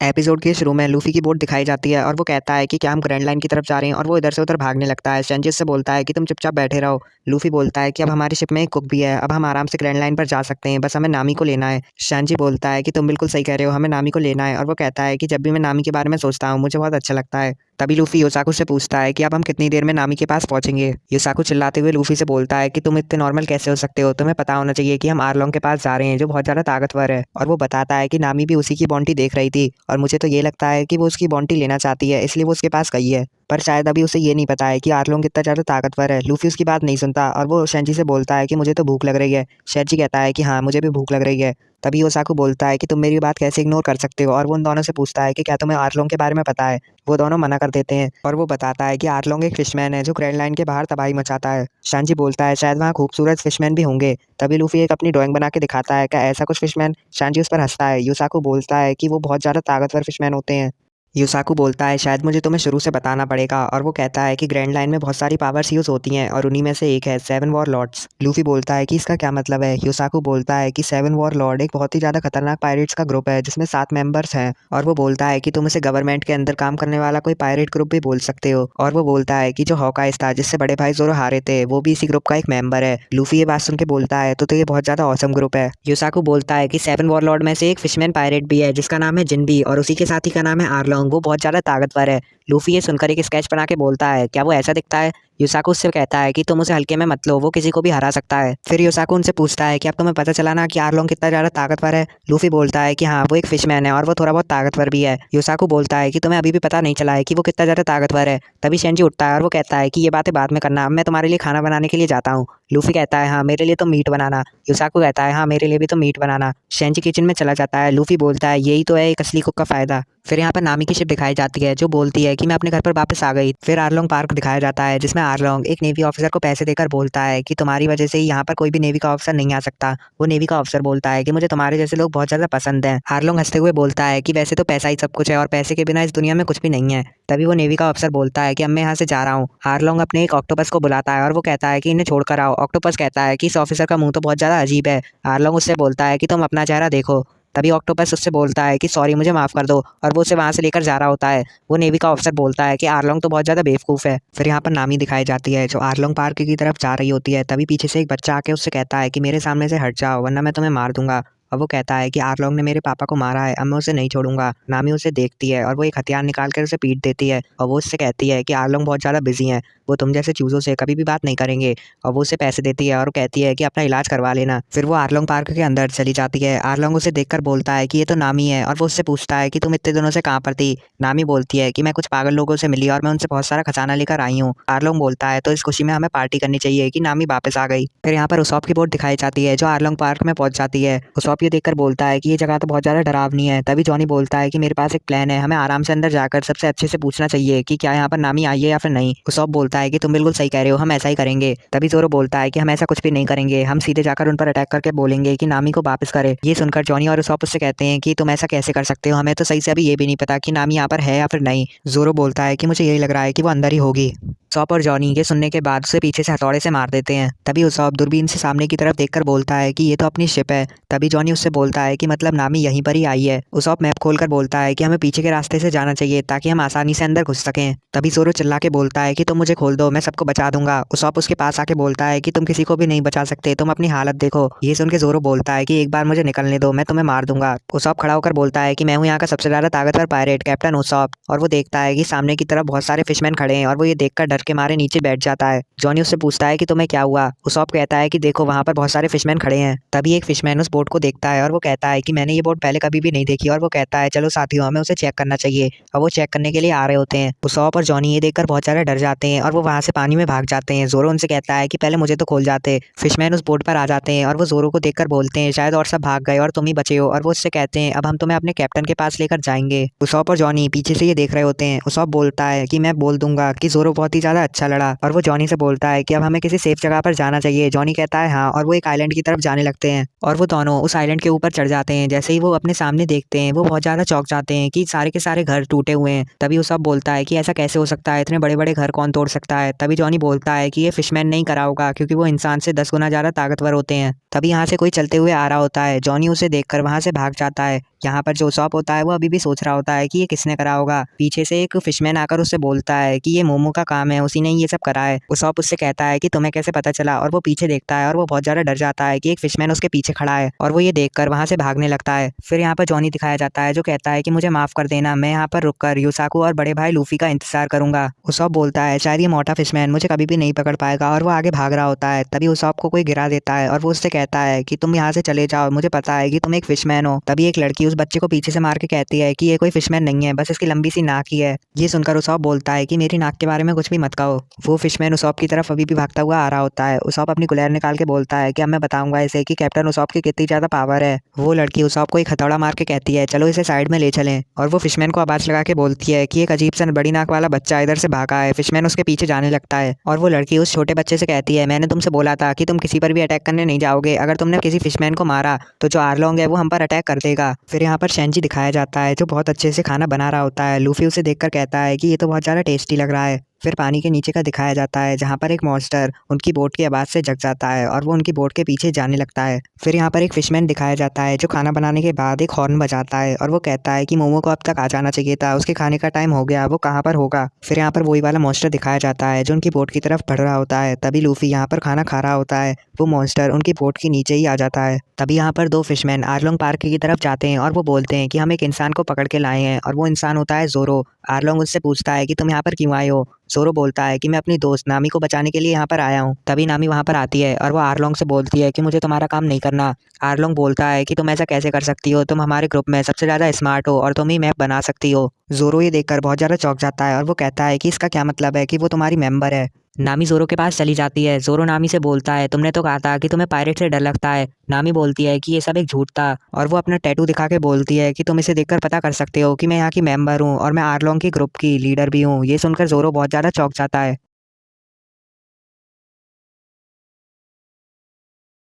Episode के शुरू में लूफी की बोट दिखाई जाती है और वो कहता है कि क्या हम ग्रैंड लाइन की तरफ जा रहे हैं और वो इधर से उधर भागने लगता है। सैनजी से बोलता है कि तुम चुपचाप बैठे रहो। लूफी बोलता है कि अब हमारी शिप में एक कुक भी है, अब हम आराम से ग्रैंड लाइन पर जा सकते हैं, बस हमें नामी को लेना है। सैनजी बोलता है कि तुम बिल्कुल सही कह रहे हो, हमें नामी को लेना है। और वो कहता है कि जब भी मैं नामी के बारे में सोचता हूँ मुझे बहुत अच्छा लगता है। तभी लूफी योसाकू से पूछता है कि अब हम कितनी देर में नामी के पास पहुंचेंगे। योसाकू चिल्लाते हुए लूफी से बोलता है कि तुम इतने नॉर्मल कैसे हो सकते हो, तुम्हें पता होना चाहिए कि हम आरलोंग के पास जा रहे हैं जो बहुत ज़्यादा ताकतवर है। और वो बताता है कि नामी भी उसी की बॉन्टी देख रही थी और मुझे तो ये लगता है कि वो उसकी बॉन्टी लेना चाहती है, इसलिए वो उसके पास गई है। पर शायद अभी उसे ये नहीं पता है कि आरलोंग कितना ज़्यादा ताकतवर है। लूफी उसकी बात नहीं सुनता और वो शेंजी से बोलता है कि मुझे तो भूख लग रही है। शेंजी कहता है कि हाँ मुझे भी भूख लग रही है। तभी ओसाकू बोलता है कि तुम मेरी बात कैसे इग्नोर कर सकते हो, और वो उन दोनों से पूछता है कि क्या तुम्हें आरलोंग के बारे में पता है। वो दोनों मना कर देते हैं और वो बताता है कि आरलोंग एक फिशमैन है जो ग्रैंड लाइन के बाहर तबाही मचाता है। शांजी बोलता है शायद वहाँ खूबसूरत फिशमैन भी होंगे। तभी लूफी एक अपनी ड्राइंग बना के दिखाता है क्या ऐसा कुछ फिशमैन। शांजी उस पर हंसता है। यूसाकू बोलता है कि वो बहुत ज़्यादा ताकतवर फिशमैन होते हैं। यूसाकू बोलता है शायद मुझे तुम्हें शुरू से बताना पड़ेगा, और वो कहता है कि ग्रैंड लाइन में बहुत सारी पावर्स यूज़ होती हैं और उन्हीं में से एक है सेवन वॉर लॉर्ड्स। लूफी बोलता है कि इसका क्या मतलब है। यूसाकू बोलता है कि सेवन वॉर लॉर्ड एक बहुत ही ज़्यादा खतरनाक पायरेट्स का ग्रुप है जिसमें 7 मेंबर्स हैं। और वो बोलता है कि तुम इसे गवर्नमेंट के अंदर काम करने वाला कोई पायरेट ग्रुप भी बोल सकते हो। और वो बोलता है कि जो हॉकाइज था जिससे बड़े भाई जोरो हारे थे वो भी इसी ग्रुप का एक मेंबर है। लूफी ये बात सुन के बोलता है तो ये बहुत ज़्यादा औसम ग्रुप है। यूसाकू बोलता है कि सेवन वॉर लॉर्ड में से एक फिशमैन पायरेट भी है जिसका नाम है जिनबी, और उसी के साथी का नाम है आरलोंग, वो बहुत ज़्यादा ताकतवर है। लूफी ये सुनकर एक स्केच बना के बोलता है क्या वो ऐसा दिखता है। यूसाकू उससे कहता है कि तुम उसे हल्के में मत लो, वो किसी को भी हरा सकता है। फिर यूसाकू उनसे पूछता है कि अब तुम्हें पता चला ना कि आरलोंग कितना ज़्यादा ताकतवर है। लूफी बोलता है कि हाँ वो एक फिशमैन है और वो थोड़ा बहुत ताकतवर भी है। यूसाकू बोलता है कि तुम्हें अभी भी पता नहीं चला है कि वो कितना ज़्यादा ताकतवर है। तभी शेंजी उठता है और वो कहता है कि ये बातें बाद में करना, मैं तुम्हारे लिए खाना बनाने के लिए जाता हूँ। लूफी कहता है हाँ मेरे लिए तो मीट बनाना। यूसाकू कहता है हाँ मेरे लिए भी तो मीट बनाना। शेंजी किचन में चला जाता है। लूफी बोलता है यही तो है एक असली कुक का फायदा। फिर यहाँ पर नामी की शिप दिखाई जाती है जो बोलती है कि मैं अपने घर पर वापस आ गई। फिर आरलोंग पार्क दिखाया जाता है जिसमें आरलोंग एक नेवी ऑफिसर को पैसे देकर बोलता है कि तुम्हारी वजह से ही यहाँ पर कोई भी नेवी का ऑफिसर नहीं आ सकता। वो नेवी का ऑफिसर बोलता है कि मुझे तुम्हारे जैसे लोग बहुत ज़्यादा पसंद हैं। आरलोंग हंसते हुए बोलता है कि वैसे तो पैसा ही सब कुछ है और पैसे के बिना इस दुनिया में कुछ भी नहीं है। तभी वो नेवी का ऑफिसर बोलता है कि अब मैं यहाँ से जा रहा हूँ। आरलोंग अपने एक ऑक्टोपस को बुलाता है और वो कहता है कि इन्हें छोड़कर आओ। ऑक्टोपस कहता है कि इस ऑफिसर का मुंह तो बहुत ज़्यादा अजीब है। आरलोंग उससे बोलता है कि तुम अपना चेहरा देखो। तभी ऑक्टोपस उससे बोलता है कि सॉरी मुझे माफ़ कर दो, और वो उसे वहाँ से लेकर जा रहा होता है। वो नेवी का ऑफिसर बोलता है कि आरलोंग तो बहुत ज़्यादा बेवकूफ़ है। फिर यहाँ पर नामी दिखाई जाती है जो आरलोंग पार्क की तरफ जा रही होती है। तभी पीछे से एक बच्चा आके उससे कहता है कि मेरे सामने से हट जाओ वरना मैं तुम्हें मार दूंगा। और वो कहता है कि आरलोंग ने मेरे पापा को मारा है, अब मैं उसे नहीं छोड़ूंगा। नामी उसे देखती है और वो एक हथियार निकाल कर उसे पीट देती है। और वो उससे कहती है कि आरलोंग बहुत ज़्यादा बिजी हैं, वो तुम जैसे चूज़ों से कभी भी बात नहीं करेंगे। और वो उसे पैसे देती है और वो कहती है कि अपना इलाज करवा लेना। फिर वो आरलोंग पार्क के अंदर चली जाती है। आरलोंग उसे देखकर बोलता है कि ये तो नामी है, और वो उससे पूछता है कि तुम इतने दिनों से कहाँ पर थी। नामी बोलती है कि मैं कुछ पागल लोगों से मिली और मैं उनसे बहुत सारा खजाना लेकर आई हूँ। आरलोंग बोलता है तो इस खुशी में हमें पार्टी करनी चाहिए कि नामी वापस आ गई। फिर यहाँ पर उसॉप की बोट दिखाई जाती है जो आरलोंग पार्क में पहुंच जाती है। उसॉप ये देखकर बोलता है कि ये जगह तो बहुत ज़्यादा डरावनी है। तभी जॉनी बोलता है कि मेरे पास एक प्लान है, हमें आराम से अंदर जाकर सबसे अच्छे से पूछना चाहिए कि क्या यहाँ पर नामी आई है या फिर नहीं। उसॉप बोलता है कि तुम बिल्कुल सही कह रहे हो, हम ऐसा ही करेंगे। तभी जोरो बोलता है कि हम ऐसा कुछ भी नहीं करेंगे, हम सीधे जाकर उन पर अटैक करके बोलेंगे कि नामी को वापस करे। ये सुनकर जॉनी और उसॉप उससे कहते हैं कि तुम ऐसा कैसे कर सकते हो, हमें तो सही से अभी ये भी नहीं पता कि नामी यहाँ पर है या फिर नहीं। जोरो बोलता है कि मुझे यही लग रहा है कि वो अंदर ही होगी। उसॉप और जॉनी ये सुनने के बाद उसे पीछे से हथौड़े से मार देते हैं। तभी उसॉप दूरबीन से सामने की तरफ देखकर बोलता है कि ये तो अपनी शिप है। तभी जॉनी उससे बोलता है कि मतलब नामी यहीं पर ही आई है। उसॉप मैप खोलकर बोलता है कि हमें पीछे के रास्ते से जाना चाहिए ताकि हम आसानी से अंदर घुस सकें। तभी जोरो चिल्ला के बोलता है कि तुम मुझे खोल दो, मैं सबको बचा दूंगा। उसॉप उसके पास आके बोलता है कि तुम किसी को भी नहीं बचा सकते, तुम अपनी हालत देखो। ये सुन के जोरो बोलता है कि एक बार मुझे निकलने दो, मैं तुम्हें मार दूंगा। उसॉप खड़ा होकर बोलता है कि मैं हूँ यहाँ का सबसे ज्यादा ताकतवर पायरेट, कैप्टन उसॉप। और वो देखता है कि सामने की तरफ बहुत सारे फिशमैन खड़े हैं और वो ये देखकर डर के मारे नीचे बैठ जाता है। जॉनी उससे पूछता है कि तुम्हें क्या हुआ। उसॉप कहता है कि देखो वहाँ पर बहुत सारे फिशमैन खड़े हैं। तभी एक फिशमैन उस बोट को देखता है और वो कहता है कि मैंने ये बोट पहले कभी भी नहीं देखी, और वो कहता है चलो साथियों हमें उसे चेक करना चाहिए। और वो चेक करने के लिए आ रहे होते हैं। उसॉप और जॉनी ये देखकर बहुत ज़्यादा डर जाते हैं और वो वहाँ से पानी में भाग जाते हैं। जोरो उनसे कहता है कि पहले मुझे तो खोल जाते। फिशमैन उस बोट पर आ जाते हैं और वो जोरो को देखकर बोलते हैं शायद और सब भाग गए और तुम ही बचे हो। और वो उससे कहते हैं अब हम तुम्हें अपने कैप्टन के पास लेकर जाएंगे। उसॉप और जॉनी पीछे से ये देख रहे होते हैं। उसॉप बोलता है कि मैं बोल दूंगा कि जोरो बहुत ही ज़्यादा अच्छा लड़ा और वो जॉनी से बोलता है कि अब हमें किसी सेफ जगह पर जाना चाहिए। जॉनी कहता है हाँ, और वो एक आइलैंड की तरफ जाने लगते हैं और वो दोनों उस आइलैंड के ऊपर चढ़ जाते हैं। जैसे ही वो अपने सामने देखते हैं वो बहुत ज़्यादा चौंक जाते हैं कि सारे के सारे घर टूटे हुए हैं। तभी उस सब बोलता है कि ऐसा कैसे हो सकता है, इतने बड़े बड़े घर कौन तोड़ सकता है। तभी जॉनी बोलता है कि ये फिशमैन नहीं करा होगा क्योंकि वो इंसान से 10 गुना ज़्यादा ताकतवर होते हैं। तभी यहाँ से कोई चलते हुए आ रहा होता है। जॉनी उसे देखकर वहाँ से भाग जाता है। यहाँ पर जो उसॉप होता है वो अभी भी सोच रहा होता है कि ये किसने करा होगा। पीछे से एक फिशमैन आकर उससे बोलता है कि ये मोमो का काम है, उसी ने ये सब करा है। उसॉप उससे कहता है कि तुम्हें कैसे पता चला, और वो पीछे देखता है और वो बहुत ज़्यादा डर जाता है कि एक फिशमैन उसके पीछे खड़ा है और वो ये देखकर वहाँ से भागने लगता है। फिर यहाँ पर जॉनी दिखाया जाता है जो कहता है कि मुझे माफ़ कर देना, मैं यहाँ पर रुककर यूसाकू और बड़े भाई लूफी का इंतजार करूंगा। उसॉप बोलता है शायद ये मोटा फिशमैन मुझे कभी भी नहीं पकड़ पाएगा, और वो आगे भाग रहा होता है। तभी उसॉप को कोई गिरा देता है और वो उससे कहता है कि तुम यहाँ से चले जाओ, मुझे पता है कि तुम एक फिशमैन हो। तभी एक लड़की उस बच्चे को पीछे से मार के कहती है कि ये कोई फिशमैन नहीं है, बस इसकी लंबी सी नाक ही है। ये सुनकर उसॉप बोलता है कि मेरी नाक के बारे में कुछ भी मत कहो। वो फिशमैन उसॉप की तरफ अभी भी भागता हुआ आ रहा होता है। उसॉप अपनी गुलेर निकाल के बोलता है कि अब मैं बताऊंगा इसे कि कैप्टन उसॉप की कितनी ज्यादा पावर है। वो लड़की उसॉप को एक हथौड़ा मार के कहती है चलो इसे साइड में ले चलें, और वो फिशमैन को आवाज लगा के बोलती है कि एक अजीब सा बड़ी नाक वाला बच्चा इधर से भागा है। फिशमैन उसके पीछे जाने लगता है और वो लड़की उस छोटे बच्चे से कहती है मैंने तुमसे बोला था कि तुम किसी पर भी अटैक करने नहीं जाओगे, अगर तुमने किसी फिशमैन को मारा तो जो आर्लोंग है वो हम पर अटैक कर देगा। फिर यहाँ पर शेंजी दिखाया जाता है जो बहुत अच्छे से खाना बना रहा होता है। लूफी उसे देखकर कहता है कि ये तो बहुत ज़्यादा टेस्टी लग रहा है। फिर पानी के नीचे का दिखाया जाता है जहाँ पर एक मॉन्स्टर उनकी बोट की आवाज़ से जग जाता है और वो उनकी बोट के पीछे जाने लगता है। फिर यहाँ पर एक फिशमैन दिखाया जाता है जो खाना बनाने के बाद एक हॉर्न बजाता है और वो कहता है कि मोमो को अब तक आ जाना चाहिए था, उसके खाने का टाइम हो गया, वो कहाँ पर होगा। फिर यहाँ पर वही वाला मॉन्स्टर दिखाया जाता है जो उनकी बोट की तरफ बढ़ रहा होता है। तभी लूफी यहाँ पर खाना खा रहा होता है, वो मॉन्स्टर उनकी बोट के नीचे ही आ जाता है। तभी यहाँ पर दो फिशमैन आर्लोंग पार्क की तरफ जाते हैं और वो बोलते हैं कि हम एक इंसान को पकड़ के लाए हैं, और वो इंसान होता है जोरो। आर्लोंग उससे पूछता है कि तुम यहाँ पर क्यों आए हो। जोरो बोलता है कि मैं अपनी दोस्त नामी को बचाने के लिए यहाँ पर आया हूँ। तभी नामी वहाँ पर आती है और वो आर्लोंग से बोलती है कि मुझे तुम्हारा काम नहीं करना। आर्लोंग बोलता है कि तुम ऐसा कैसे कर सकती हो, तुम हमारे ग्रुप में सबसे ज़्यादा स्मार्ट हो और तुम ही मैप बना सकती हो। जोरो ये देखकर बहुत ज़्यादा चौंक जाता है और वो कहता है कि इसका क्या मतलब है कि वो तुम्हारी मेंबर है। नामी जोरो के पास चली जाती है। जोरो नामी से बोलता है तुमने तो कहा था कि तुम्हें पायरेट से डर लगता है। नामी बोलती है कि ये सब एक झूठ था, और वो अपना टैटू दिखा के बोलती है कि तुम इसे देखकर पता कर सकते हो कि मैं यहाँ की मेंबर हूँ और मैं आर्लोंग की ग्रुप की लीडर भी हूँ। ये सुनकर जोरो बहुत ज़्यादा चौंक जाता है।